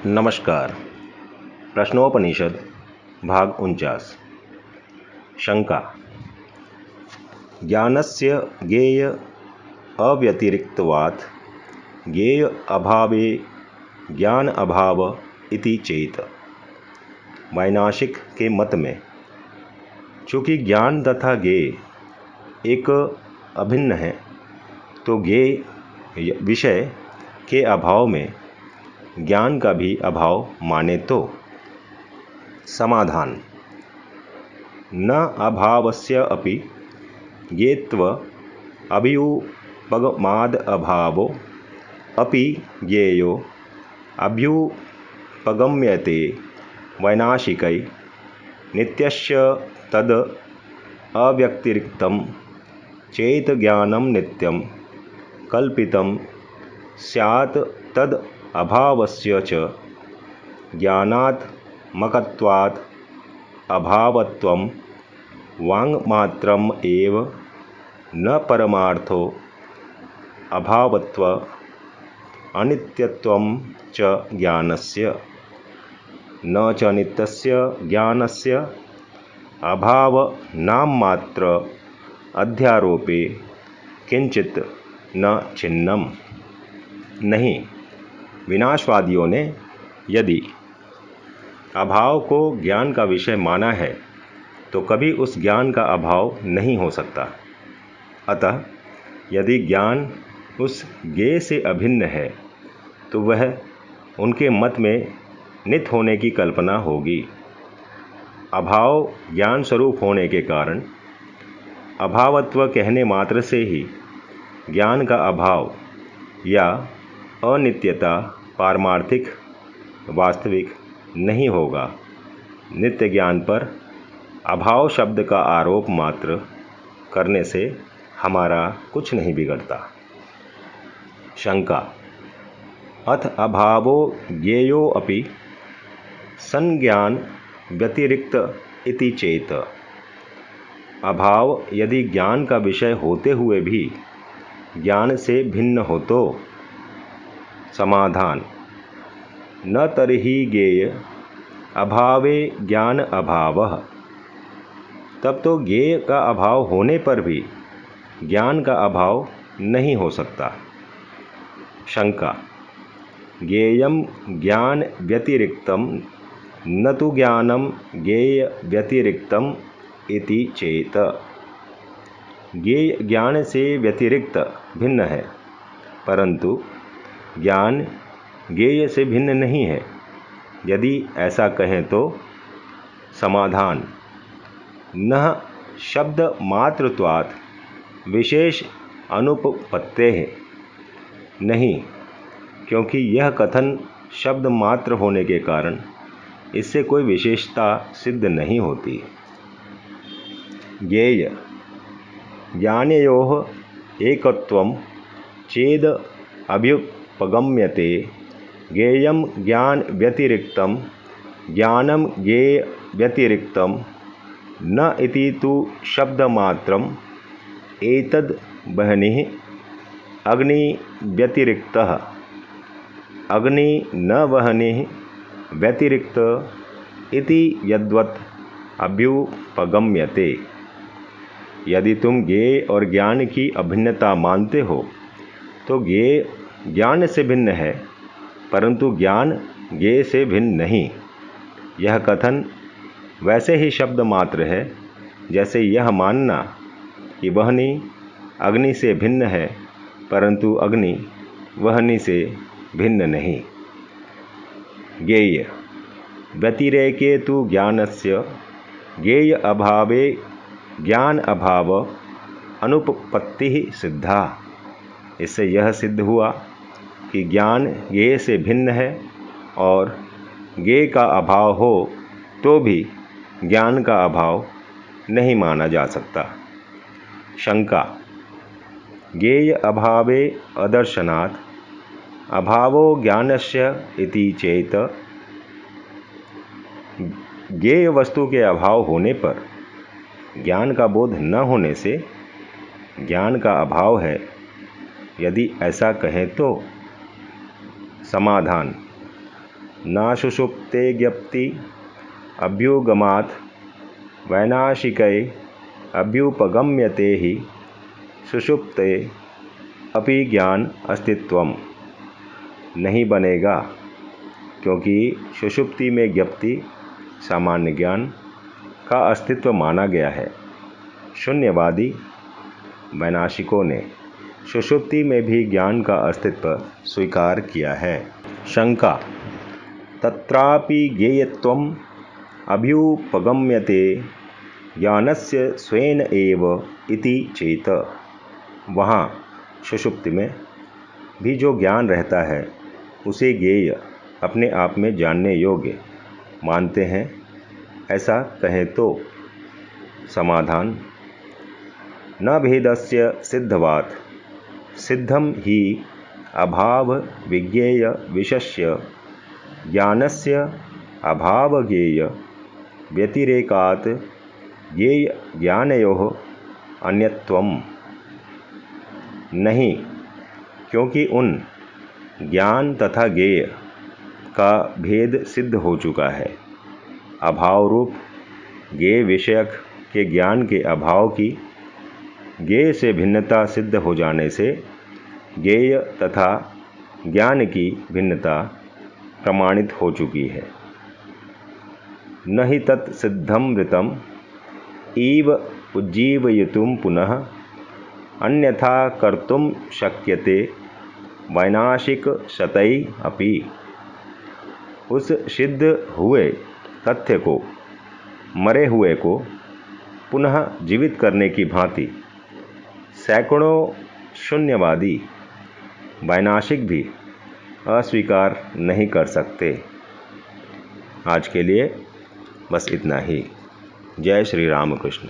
नमस्कार। प्रश्नोपनिषद भाग 49। शंका। ज्ञानस्य ज्ञेय अव्यतिरिक्तवात् ज्ञेय अभावे ज्ञान अभाव इति चेत। वैनाशिक के मत में चूँकि ज्ञान तथा ज्ञेय एक अभिन्न है, तो ज्ञेय विषय के अभाव में ज्ञान का भी अभाव माने तो। समाधान। न अभावस्य अपि ज्ञेयत्व अभ्युपगमाद् अभावो अपि ज्ञेयो अभ्युपगम्यते वैनाशिकै नित्यस्य तद् अव्यतिरिक्तं चेत ज्ञानं नित्यं कल्पितं स्यात् तद् अभावस्य च ज्ञानात्मकत्वात् अभावत्वं वाङ्मात्रम् एव न परमार्थो अभावत्व अनित्यत्वं च ज्ञानस्य न च नित्यस्य ज्ञानस्य अभाव नाममात्र अध्यारोपे किंचित न छिन्नम। नहीं, विनाशवादियों ने यदि अभाव को ज्ञान का विषय माना है तो कभी उस ज्ञान का अभाव नहीं हो सकता। अतः यदि ज्ञान उस ज्ञेय से अभिन्न है तो वह उनके मत में नित्य होने की कल्पना होगी। अभाव ज्ञान स्वरूप होने के कारण अभावत्व कहने मात्र से ही ज्ञान का अभाव या अनित्यता पारमार्थिक वास्तविक नहीं होगा। नित्य ज्ञान पर अभाव शब्द का आरोप मात्र करने से हमारा कुछ नहीं बिगड़ता। शंका। अथ अभावो ज्ञेयो अपि संज्ञान व्यतिरिक्त इति चेत। अभाव यदि ज्ञान का विषय होते हुए भी ज्ञान से भिन्न हो तो। समाधान। न तर्हि ज्ञेय अभावे ज्ञान अभावः। तब तो ज्ञेय का अभाव होने पर भी ज्ञान का अभाव नहीं हो सकता। शंका। ज्ञेयं ज्ञान व्यतिरिक्तं न तु ज्ञानं ज्ञेय व्यतिरिक्तम् इति चेत। ज्ञेय ज्ञान से व्यतिरिक्त भिन्न है, परंतु ज्ञान ज्ञेय से भिन्न नहीं है। यदि ऐसा कहें तो। समाधान। न शब्द मात्रत्वात् विशेष अनुपपत्तेः। नहीं, क्योंकि यह कथन शब्द मात्र होने के कारण इससे कोई विशेषता सिद्ध नहीं होती। ज्ञेय ज्ञानयोः एकत्वं चेद अभ्युपगम्यते ज्ञेयं ज्ञान व्यतिरिक्तं ज्ञानं ज्ञेय व्यतिरिक्तं न इति तु शब्दमात्रम्। एतद् वह्निः अग्नि व्यतिरिक्तः अग्नि न वह्निः व्यतिरिक्त इति यद्वत् अभ्युपगम्यते। यदि तुम ज्ञेय और ज्ञान की अभिन्नता मानते हो तो ज्ञेय ज्ञान से भिन्न है, परंतु ज्ञान ज्ञेय से भिन्न नहीं। यह कथन वैसे ही शब्द मात्र है जैसे यह मानना कि वह्नि अग्नि से भिन्न है, परंतु अग्नि वह्नि से भिन्न नहीं। ज्ञेय व्यतिरेके तु ज्ञानस्य ज्ञेय अभावे ज्ञान अभाव अनुपपत्तिः सिद्धा। इससे यह सिद्ध हुआ कि ज्ञान ज्ञेय से भिन्न है और ज्ञेय का अभाव हो तो भी ज्ञान का अभाव नहीं माना जा सकता। शंका। ज्ञेय अभावे अदर्शनात् अभावो ज्ञानस्य इति चेत। ज्ञेय वस्तु के अभाव होने पर ज्ञान का बोध न होने से ज्ञान का अभाव है, यदि ऐसा कहें तो। समाधान। न सुषुप्ते ज्ञप्ति अभ्युगमात् वैनाशिकै अभ्युपगम्यते ही सुषुप्ते अपि ज्ञान अस्तित्वम। नहीं बनेगा, क्योंकि सुषुप्ति में ज्ञप्ति सामान्य ज्ञान का अस्तित्व माना गया है। शून्यवादी वैनाशिकों ने सुषुप्ति में भी ज्ञान का अस्तित्व स्वीकार किया है। शंका। तत्रापि ज्ञेयत्वम अभ्युपगम्यते ज्ञानस्य स्वेन एव इति चेत। वहाँ सुषुप्ति में भी जो ज्ञान रहता है उसे ज्ञेय, अपने आप में जानने योग्य मानते हैं, ऐसा कहें तो। समाधान। न भेदस्य सिद्धवात् सिद्धम ही अभाव विज्ञेय विषस्य ज्ञानस्य अभावज्ञेय व्यतिरेकात् ज्ञेय ज्ञानयोः अन्यत्वम। नहीं, क्योंकि उन ज्ञान तथा ज्ञेय का भेद सिद्ध हो चुका है। अभाव रूप ज्ञेय विषयक के ज्ञान के अभाव की ज्ञेय से भिन्नता सिद्ध हो जाने से ज्ञेय तथा ज्ञान की भिन्नता प्रमाणित हो चुकी है। न हि तत् सिद्धमृतम इव उज्जीवयितुं पुनः अन्यथा कर्तुं शक्यते वैनाशिक शतै अपि। उस सिद्ध हुए तथ्य को, मरे हुए को पुनः जीवित करने की भांति सैकड़ों शून्यवादी वैनाशिक भी अस्वीकार नहीं कर सकते। आज के लिए बस इतना ही। जय श्री राम कृष्ण।